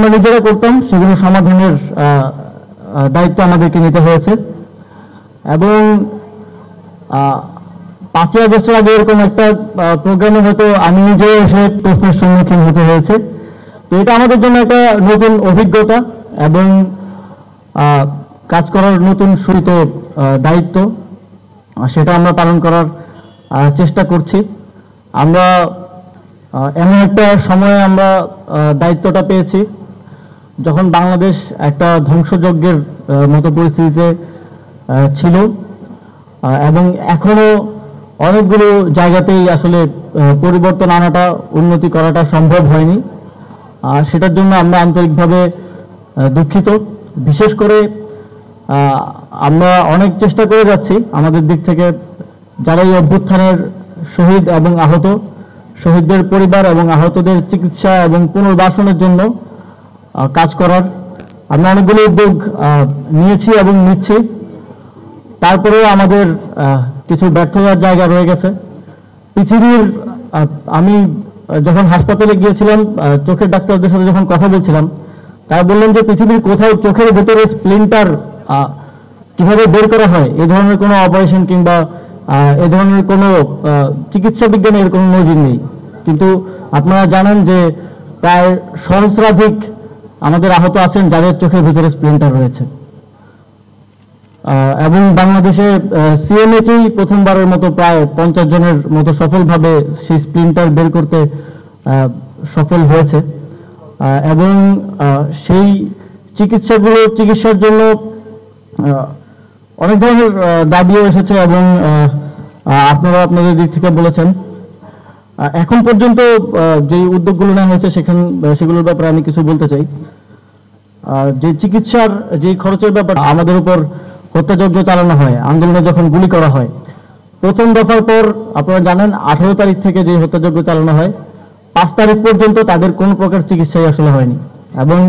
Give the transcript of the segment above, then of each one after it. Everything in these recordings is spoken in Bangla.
আমরা নিজেরা করতাম সেগুলো সমাধানের দায়িত্ব আমাদেরকে নিতে হয়েছে। এবং 5ই আগস্টের আগে এরকম একটা প্রোগ্রামে হয়তো আমি নিজেও এসে প্রশ্নের সম্মুখীন হতে হয়েছে। তো এটা আমাদের জন্য একটা নতুন অভিজ্ঞতা এবং কাজ করার নতুন সুরিত দায়িত্ব, সেটা আমরা পালন করার চেষ্টা করছি। আমরা এমন একটা সময়ে আমরা দায়িত্বটা পেয়েছি যখন বাংলাদেশ একটা ধ্বংসযজ্ঞের মতো পরিস্থিতিতে ছিল এবং এখনো অনেকগুলো জায়গাতেই আসলে পরিবর্তন আনাটা, উন্নতি করাটা সম্ভব হয়নি। সেটার জন্য আমরা আন্তরিকভাবে দুঃখিত। বিশেষ করে আমরা অনেক চেষ্টা করে যাচ্ছি আমাদের দিক থেকে, যারা এই অভ্যুত্থানের শহীদ এবং আহত, শহীদদের পরিবার এবং আহতদের চিকিৎসা এবং পুনর্বাসনের জন্য কাজ করার আমরা অনেকগুলো উদ্যোগ নিয়েছি এবং নিচ্ছি। তারপরেও আমাদের কিছু ব্যর্থতার জায়গা রয়ে গেছে। পৃথিবীর আমি যখন হাসপাতালে গিয়েছিলাম, চোখের ডাক্তারদের সাথে যখন কথা বলছিলাম, তারা বললেন যে পৃথিবীর কোথাও চোখের ভেতরে স্প্লিন্টার কিভাবে বের করা হয় এই ধরনের কোনো অপারেশন কিংবা এ ধরনের কোনো চিকিৎসা বিজ্ঞানে এর কোনো নজির নেই। কিন্তু আপনারা জানেন যে প্রায় সহস্রাধিক আমাদের আহত আছেন যাদের চোখের ভিতরে স্প্লিন্টার রয়েছে। এবং বাংলাদেশে সিএমএইচই প্রথমবারের মতো প্রায় 50 জনের মতো সফলভাবে সেই স্প্লিন্টার বের করতে সফল হয়েছে। এবং সেই চিকিৎসার জন্য অনেক ধরনের দাবিও এসেছে এবং আপনারা আপনাদের দিক থেকে বলেছেন। এখন পর্যন্ত যে উদ্যোগগুলো নেওয়া হয়েছে সেগুলোর ব্যাপারে আমি কিছু বলতে চাই। যে চিকিৎসার যে খরচের ব্যাপার, আমাদের উপর হত্যাযজ্ঞ চালানো হয়, আন্দোলনে যখন গুলি করা হয়, প্রথম দফার পর আপনারা জানেন 18 তারিখ থেকে যে হত্যাযজ্ঞ চালানো হয়, 5 তারিখ পর্যন্ত তাদের কোনো প্রকার চিকিৎসাই আসলে হয়নি। এবং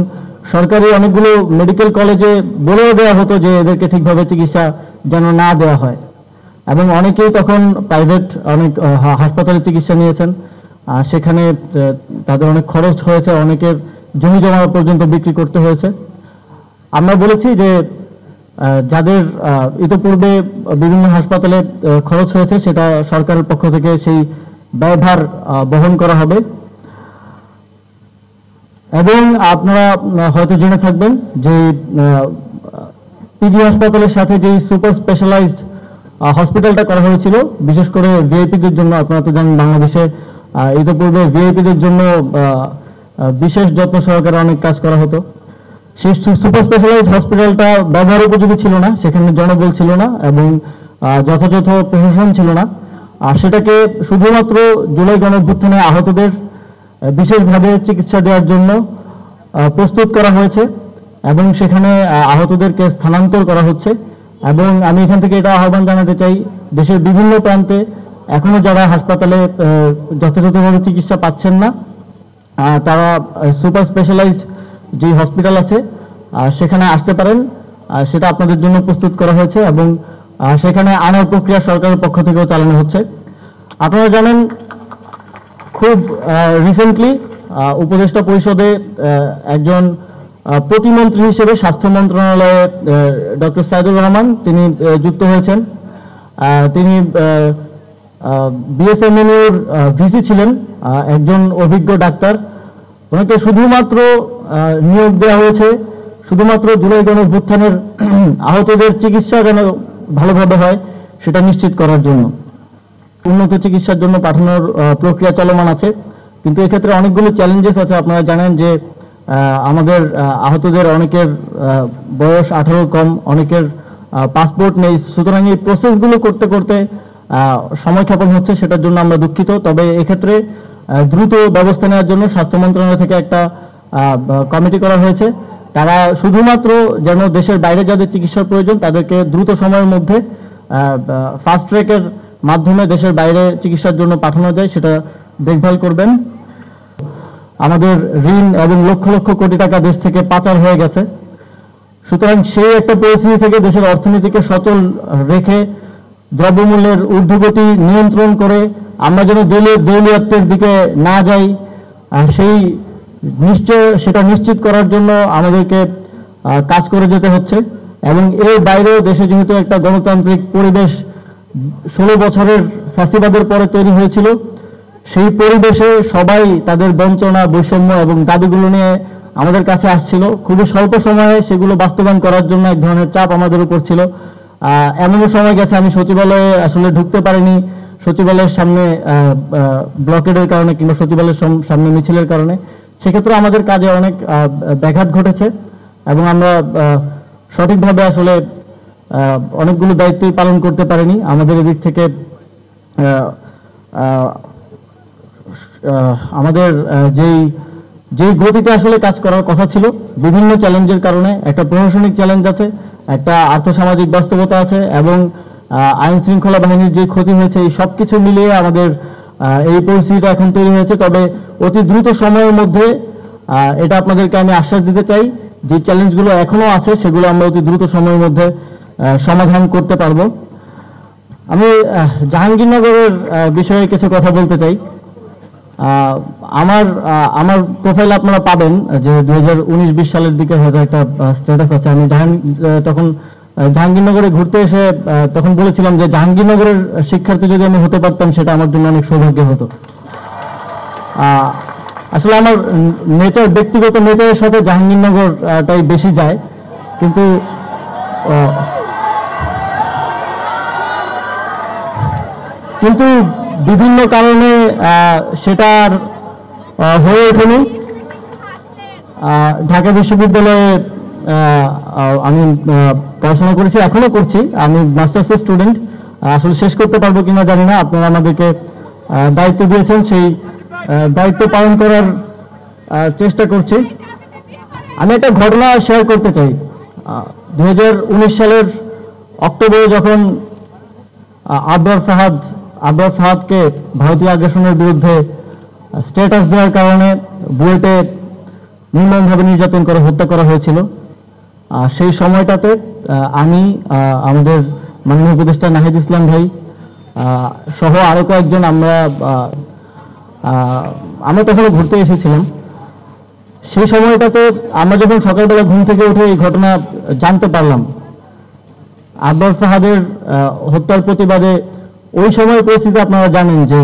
সরকারি অনেকগুলো মেডিকেল কলেজে বলেও দেওয়া হতো যে এদেরকে ঠিকভাবে চিকিৎসা যেন না দেওয়া হয়। এবং অনেকেই তখন প্রাইভেট অনেক হাসপাতালে চিকিৎসা নিয়েছেন, সেখানে তাদের অনেক খরচ হয়েছে, অনেকের জমি জমা পর্যন্ত বিক্রি করতে হয়েছে। আমরা বলেছি যে যাদের ইতিপূর্বে বিভিন্ন হাসপাতালে খরচ হয়েছে সেটা সরকারের পক্ষ থেকে সেই ব্যয়ভার বহন করা হবে। এবং আপনারা হয়তো জেনে থাকবেন যে পিজি হাসপাতালের সাথে যে সুপার স্পেশালাইজড হসপিটালটা করা হয়েছিল, বিশেষ করে ভিআইপিদের জন্য। আপনারা তো জানেন বাংলাদেশে ইতিপূর্বে ভিআইপিদের জন্য বিশেষ যত্ন সহকারে অনেক কাজ করা হতো। সেই সুপার স্পেশালাইজড হসপিটালটা ব্যবহার উপযোগী ছিল না, সেখানে জনবল ছিল না এবং যথাযথ প্রশাসন ছিল না। আর সেটাকে শুধুমাত্র জুলাই গণঅভ্যুত্থানে আহতদের বিশেষভাবে চিকিৎসা দেওয়ার জন্য প্রস্তুত করা হয়েছে এবং সেখানে আহতদেরকে স্থানান্তর করা হচ্ছে। এবং আমি এখান থেকে এটা আহ্বান জানাতে চাই, দেশের বিভিন্ন প্রান্তে এখনো যারা হাসপাতালে যথাযথভাবে চিকিৎসা পাচ্ছেন না, তারা সুপার স্পেশালাইজড যে হসপিটাল আছে সেখানে আসতে পারেন। সেটা আপনাদের জন্য প্রস্তুত করা হয়েছে এবং সেখানে আনার প্রক্রিয়া সরকারের পক্ষ থেকেও চালানো হচ্ছে। আপনারা জানেন খুব রিসেন্টলি উপদেষ্টা পরিষদে একজন প্রতিমন্ত্রী হিসেবে স্বাস্থ্য মন্ত্রণালয়ে ডক্টর সাইদুর রহমান তিনি যুক্ত হয়েছেন। তিনি বিএসএমএনইউর ভিসি ছিলেন, একজন অভিজ্ঞ ডাক্তার। ওনাকে শুধুমাত্র নিয়োগ দেওয়া হয়েছে শুধুমাত্র জুলাই গণঅভ্যুত্থানের আহতদের চিকিৎসা যেন ভালোভাবে হয় সেটা নিশ্চিত করার জন্য। উন্নত চিকিৎসার জন্য পাঠানোর প্রক্রিয়া চলমান আছে, কিন্তু এক্ষেত্রে অনেকগুলো চ্যালেঞ্জেস আছে। আপনারা জানেন যে আমাদের আহতদের অনেকের বয়স 18 কম, অনেকের পাসপোর্ট নেই। সুতরাং এই প্রসেসগুলো করতে করতে সময় ক্ষেপণ হচ্ছে, সেটার জন্য আমরা দুঃখিত। তবে এক্ষেত্রে দ্রুত ব্যবস্থা নেওয়ার জন্য স্বাস্থ্য মন্ত্রণালয় থেকে একটা কমিটি করা হয়েছে। তারা শুধুমাত্র যেন দেশের বাইরে যাদের চিকিৎসার প্রয়োজন তাদেরকে দ্রুত সময়ের মধ্যে ফাস্ট ট্র্যাকের মাধ্যমে দেশের বাইরে চিকিৎসার জন্য পাঠানো যায় সেটা দেখভাল করবেন। আমাদের ঋণ এবং লক্ষ লক্ষ কোটি টাকা দেশ থেকে পাচার হয়ে গেছে। সুতরাং সেই একটা পরিস্থিতি থেকে দেশের অর্থনীতিকে সচল রেখে দ্রব্যমূল্যের ঊর্ধ্বগতি নিয়ন্ত্রণ করে আমরা যেন দেউলিয়াত্বের দিকে না যাই, সেই সেটা নিশ্চিত করার জন্য আমাদেরকে কাজ করে যেতে হচ্ছে। এবং এর বাইরেও দেশে যেহেতু একটা গণতান্ত্রিক পরিবেশ 16 বছরের ফ্যাসিবাদের পরে তৈরি হয়েছিল, সেই পরিবেশে সবাই তাদের বঞ্চনা, বৈষম্য এবং দাবিগুলো নিয়ে আমাদের কাছে আসছিল। খুবই স্বল্প সময়ে সেগুলো বাস্তবায়ন করার জন্য এক ধরনের চাপ আমাদের উপর ছিল। এমনও সময় গেছে আমি সচিবালয়ে আসলে ঢুকতে পারিনি, সচিবালয়ের সামনে ব্লকেডের কারণে কিংবা সচিবালয়ের সামনে মিছিলের কারণে। সেক্ষেত্রে আমাদের কাজে অনেক ব্যাঘাত ঘটেছে এবং আমরা সঠিকভাবে আসলে অনেকগুলো দায়িত্বই পালন করতে পারিনি। আমাদের এদিক থেকে আমাদের যেই গতিতে আসলে কাজ করার কথা ছিল, বিভিন্ন চ্যালেঞ্জের কারণে, একটা প্রশাসনিক চ্যালেঞ্জ আছে, একটা আর্থসামাজিক বাস্তবতা আছে এবং আইন শৃঙ্খলা বাহিনীর যে ক্ষতি হয়েছে, এই সব কিছু মিলিয়ে আমাদের এই পরিস্থিতিটা এখন তৈরি হয়েছে। তবে অতি দ্রুত সময়ের মধ্যে এটা আপনাদেরকে আমি আশ্বাস দিতে চাই, যে চ্যালেঞ্জগুলো এখনো আছে সেগুলো আমরা অতি দ্রুত সময়ের মধ্যে সমাধান করতে পারবো। আমি জাহাঙ্গীরনগরের বিষয়ে কিছু কথা বলতে চাই। আমার প্রোফাইল আপনারা পাবেন যে 2019-20 সালের দিকে হয়তো একটা স্ট্যাটাস আছে। আমি তখন জাহাঙ্গীরনগরে ঘুরতে এসে তখন বলেছিলাম যে জাহাঙ্গীরনগরের শিক্ষার্থী যদি আমি হতে পারতাম সেটা আমার জন্য অনেক সৌভাগ্য হতো। আসলে আমার ব্যক্তিগত নেচারের সাথে জাহাঙ্গীরনগরটাই বেশি যায়, কিন্তু বিভিন্ন কারণে সেটার হয়ে ওঠেনি। ঢাকা বিশ্ববিদ্যালয়ে আমি পড়াশোনা করেছি, এখনো করছি। আমি মাস্টার্সের স্টুডেন্ট। আসলে শেষ করতে পারবো কিনা জানি না। আপনারা আমাদেরকে দায়িত্ব দিয়েছেন, সেই দায়িত্ব পালন করার চেষ্টা করছি। আমি একটা ঘটনা শেয়ার করতে চাই। 2019 সালের অক্টোবরে যখন আবরার ফাহাদকে ভারতীয় আগ্রাসনের বিরুদ্ধে স্ট্যাটাস দেওয়ার কারণে বুয়েটে নির্মমভাবে নির্যাতন করে হত্যা করা হয়েছিল, সেই সময়টাতে আমি, আমাদের মাননীয় উপদেষ্টা নাহিদ ইসলাম ভাই সহ আরো কয়েকজন আমরা তখন ঘুরতে এসেছিলাম। সেই সময়টাতে আমরা যখন সকালবেলা ঘুম থেকে উঠে এই ঘটনা জানতে পারলাম, আবরার ফাহাদের হত্যার প্রতিবাদে, ওই সময়ের পরিস্থিতি আপনারা জানেন যে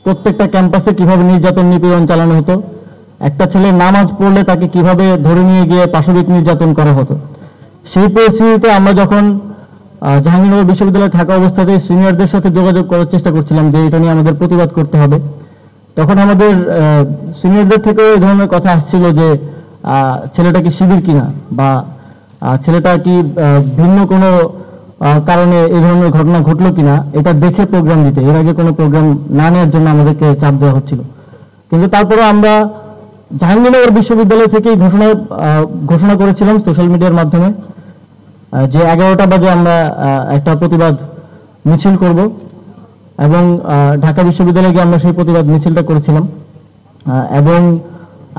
প্রত্যেকটা ক্যাম্পাসে কিভাবে নির্যাতন নিপীড়ন চালানো হতো, একটা ছেলে নামাজ পড়লে তাকে কিভাবে ধরে নিয়ে গিয়ে পাশবিক নির্যাতন করা হতো। সেই পরিস্থিতিতে আমরা যখন জাহাঙ্গীরনগর বিশ্ববিদ্যালয়ে থাকা অবস্থাতে সিনিয়রদের সাথে যোগাযোগ করার চেষ্টা করছিলাম যে এটা নিয়ে আমাদের প্রতিবাদ করতে হবে, তখন আমাদের সিনিয়রদের থেকেও এই ধরনের কথা আসছিল যে ছেলেটা কি শিবির কিনা, বা ছেলেটা কি ভিন্ন কোনো কারণে এই ধরনের ঘটনা ঘটলো কিনা, এটা দেখে প্রোগ্রাম দিতে। এর আগে কোনো প্রোগ্রাম না নেওয়ার জন্য আমাদেরকে চাপ দেওয়া হচ্ছিল। কিন্তু তারপরে আমরা জাহাঙ্গীরনগর বিশ্ববিদ্যালয় থেকেই ঘোষণা করেছিলাম সোশ্যাল মিডিয়ার মাধ্যমে যে 11টা বাজে আমরা একটা প্রতিবাদ মিছিল করব, এবং ঢাকা বিশ্ববিদ্যালয়ে গিয়ে আমরা সেই প্রতিবাদ মিছিলটা করেছিলাম। এবং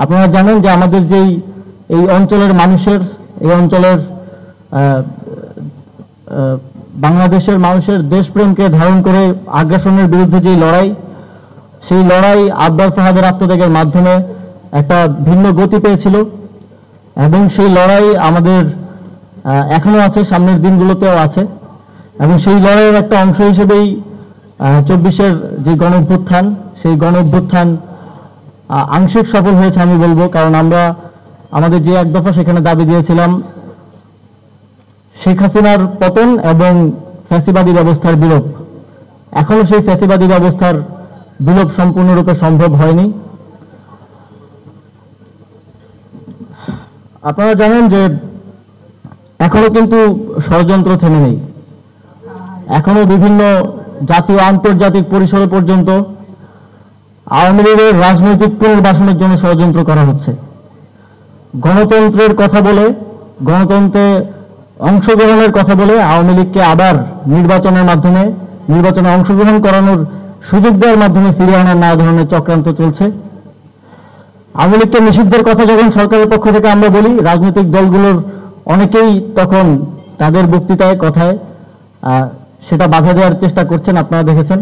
আপনারা জানেন যে আমাদের যেই এই অঞ্চলের মানুষের, এই অঞ্চলের বাংলাদেশের মানুষের দেশপ্রেমকে ধারণ করে আগ্রাসনের বিরুদ্ধে যে লড়াই, সেই লড়াই আবরার ফাহাদের আত্মত্যাগের মাধ্যমে একটা ভিন্ন গতি পেয়েছিল। এবং সেই লড়াই আমাদের এখনো আছে, সামনের দিনগুলোতেও আছে। এবং সেই লড়াইয়ের একটা অংশ হিসেবেই 24-এর যে গণঅভ্যুত্থান, সেই গণঅভ্যুত্থান আংশিক সফল হয়েছে আমি বলবো। কারণ আমরা আমাদের যে এক দফা সেখানে দাবি দিয়েছিলাম শেখ হাসিনার পতন এবং ফ্যাসিবাদী ব্যবস্থার বিলোপ। এখনো সেই ফ্যাসিবাদী ব্যবস্থার বিলোপ সম্পূর্ণরূপে সম্ভব হয়নি। আপনারা জানেন যে এখনো কিন্তু ষড়যন্ত্র থেমে নেই। এখনো বিভিন্ন জাতীয় আন্তর্জাতিক পরিসরে পর্যন্ত আওয়ামী লীগের রাজনৈতিক পুনর্বাসনের জন্য ষড়যন্ত্র করা হচ্ছে। গণতন্ত্রের কথা বলে, গণতন্ত্রে অংশগ্রহণের কথা বলে আওয়ামী লীগকে আবার নির্বাচনের মাধ্যমে, নির্বাচনে অংশগ্রহণ করানোর সুযোগ দেওয়ার মাধ্যমে ফিরিয়ে আনার নানা ধরনের চক্রান্ত চলছে। আওয়ামী লীগকে নিষিদ্ধের কথা যখন সরকারের পক্ষ থেকে আমরা বলি, রাজনৈতিক দলগুলোর অনেকেই তখন তাদের বক্তৃতায়, কথায় সেটা বাধা দেওয়ার চেষ্টা করছেন, আপনারা দেখেছেন।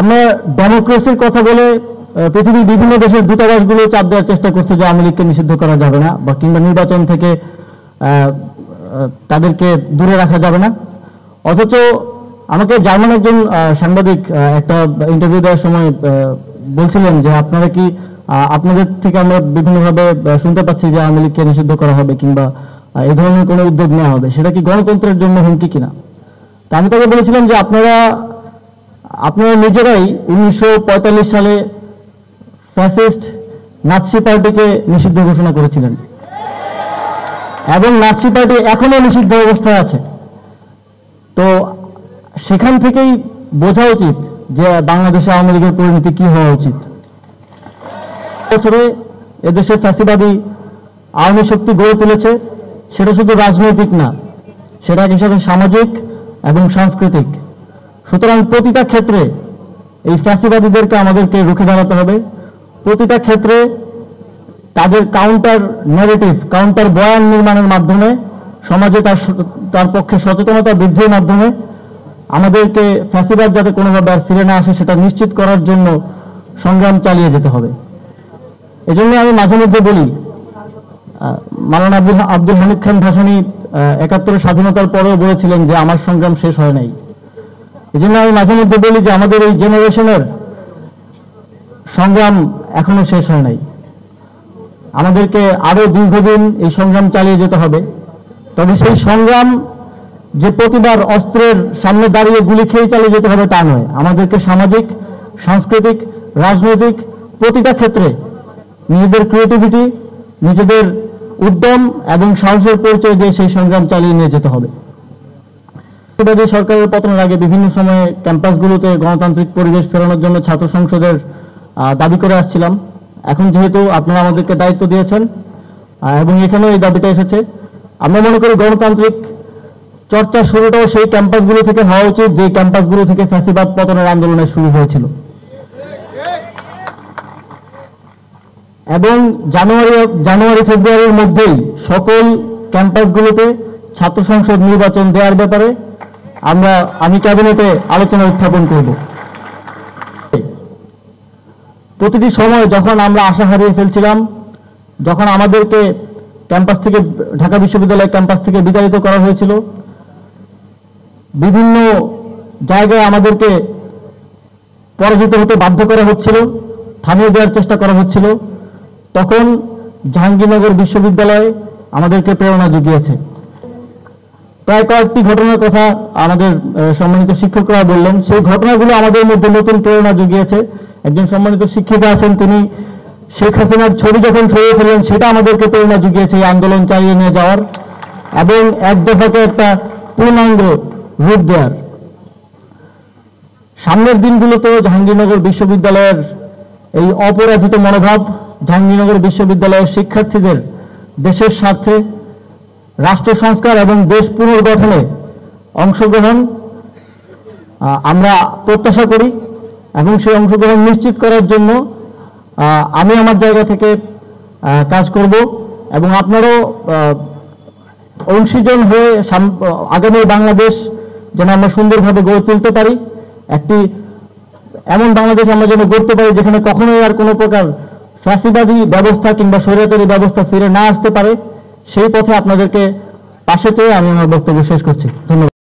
আমরা ডেমোক্রেসির কথা বলে পৃথিবীর বিভিন্ন দেশের দূতাবাসগুলো চাপ দেওয়ার চেষ্টা করছে যে আওয়ামী লীগকে নিষিদ্ধ করা যাবে না বা কিংবা নির্বাচন থেকে তাদেরকে দূরে রাখা যাবে না। অথচ আমাকে জার্মান একজন সাংবাদিক একটা ইন্টারভিউ দেওয়ার সময় বলছিলেন যে আপনারা কি আপনাদের থেকে আমরা বিভিন্নভাবে শুনতে পাচ্ছি যে আওয়ামী লীগকে নিষিদ্ধ করা হবে কিংবা এই ধরনের কোনো উদ্যোগ নেওয়া হবে, সেটা কি গণতন্ত্রের জন্য হুমকি কিনা? তা আমি তাকে বলেছিলাম যে আপনারা নিজেরাই 1945 সালে ফ্যাসিস্ট নাৎসি পার্টিকে নিষিদ্ধ ঘোষণা করেছিলেন এবং নাৎসি পার্টি এখনো নিষিদ্ধ অবস্থায় আছে। তো সেখান থেকেই বোঝা উচিত যে বাংলাদেশে আওয়ামী লীগের পরিণতি কি হওয়া উচিত। বছরে এদেশে ফ্যাসিবাদী আওয়ামী শক্তি গড়ে তুলেছে, সেটা শুধু রাজনৈতিক না, সেটা একই সাথে সামাজিক এবং সাংস্কৃতিক। সুতরাং প্রতিটা ক্ষেত্রে এই ফ্যাসিবাদীদেরকে আমাদেরকে রুখে দাঁড়াতে হবে। প্রতিটা ক্ষেত্রে তাদের কাউন্টার ন্যারেটিভ, কাউন্টার বয়ান নির্মাণের মাধ্যমে সমাজে তার পক্ষে সচেতনতা বৃদ্ধির মাধ্যমে আমাদেরকে ফ্যাসিবাদ যাতে কোনোভাবে আর ফিরে না আসে সেটা নিশ্চিত করার জন্য সংগ্রাম চালিয়ে যেতে হবে। এজন্য আমি মাঝে মধ্যে বলি, মাওলানা আব্দুল হামিদ খান ভাসানী ৭১ স্বাধীনতার পরেও বলেছিলেন যে আমার সংগ্রাম শেষ হয় নাই। এজন্য আমি মাঝে মধ্যে বলি যে আমাদের এই জেনারেশনের সংগ্রাম এখনো শেষ হয় নাই, আমাদেরকে আরো দীর্ঘদিন এই সংগ্রাম চালিয়ে যেতে হবে। তবে সেই সংগ্রাম যে প্রতিবার অস্ত্রের সামনে দাঁড়িয়ে গুলি খেয়ে চালিয়ে যেতে হবে তা নয়, আমাদেরকে সামাজিক, সাংস্কৃতিক, রাজনৈতিক প্রতিটা ক্ষেত্রে নিজেদের ক্রিয়েটিভিটি, নিজেদের উদ্যম এবং সাহসের পরিচয় দিয়ে সেই সংগ্রাম চালিয়ে নিয়ে যেতে হবে। সরকারের পতনের আগে বিভিন্ন সময়ে ক্যাম্পাসগুলোতে গণতান্ত্রিক পরিবেশ ফেরানোর জন্য ছাত্র সংসদের দাবি করে আসছিলাম। এখন যেহেতু আপনারা আমাদেরকে দায়িত্ব দিয়েছেন এবং এখানেও এই দাবিটা এসেছে, আমরা মনে করি গণতান্ত্রিক চর্চা শুরুটাও সেই ক্যাম্পাসগুলো থেকে হওয়া উচিত যে ক্যাম্পাসগুলো থেকে ফ্যাসিবাদ পতনের আন্দোলনের শুরু হয়েছিল। এবং জানুয়ারি ফেব্রুয়ারির মধ্যেই সকল ক্যাম্পাসগুলোতে ছাত্র সংসদ নির্বাচন দেওয়ার ব্যাপারে আমি ক্যাবিনেটে আলোচনা উত্থাপন করব। প্রতিটি সময় যখন আমরা আশা হারিয়ে ফেলছিলাম, যখন আমাদেরকে ক্যাম্পাস থেকে, ঢাকা বিশ্ববিদ্যালয়ের ক্যাম্পাস থেকে বিতাড়িত করা হয়েছিল, বিভিন্ন জায়গায় আমাদেরকে পরাজিত হতে বাধ্য করা হচ্ছিল, থামিয়ে দেওয়ার চেষ্টা করা হচ্ছিল, তখন জাহাঙ্গীরনগর বিশ্ববিদ্যালয় আমাদেরকে প্রেরণা জুগিয়েছে। প্রায় কয়েকটি ঘটনার কথা আমাদের সম্মানিত শিক্ষকরা বললেন, সেই ঘটনাগুলো আমাদের মধ্যে নতুন প্রেরণা জুগিয়েছে। একজন সম্মানিত শিক্ষিকা আছেন, তিনি শেখ হাসিনার ছবি যখন সরিয়ে ফেললেন সেটা আমাদেরকে প্রেরণা জুগিয়েছে এই আন্দোলন চালিয়ে নিয়ে যাওয়ার এবং এক দফাকে একটা পূর্ণাঙ্গ রূপ দেওয়ার। সামনের দিনগুলোতেও জাহাঙ্গীরনগর বিশ্ববিদ্যালয়ের এই অপরাজিত মনোভাব, জাহাঙ্গীরনগর বিশ্ববিদ্যালয়ের শিক্ষার্থীদের দেশের স্বার্থে রাষ্ট্র সংস্কার এবং দেশ পুনর্গঠনে অংশগ্রহণ আমরা প্রত্যাশা করি এবং সেই অংশগ্রহণ নিশ্চিত করার জন্য আমি আমার জায়গা থেকে কাজ করব এবং আপনারাও অংশীজন হয়ে আগামী বাংলাদেশ যেন আমরা সুন্দরভাবে গড়ে তুলতে পারি, একটি এমন বাংলাদেশ আমরা যেন গড়তে পারি যেখানে কখনোই আর কোনো প্রকার ফ্যাসিবাদী ব্যবস্থা কিংবা স্বৈরাচারী ব্যবস্থা ফিরে না আসতে পারে, সেই পথে আপনাদেরকে পাশে পেয়ে আমি আমার বক্তব্য শেষ করছি। ধন্যবাদ।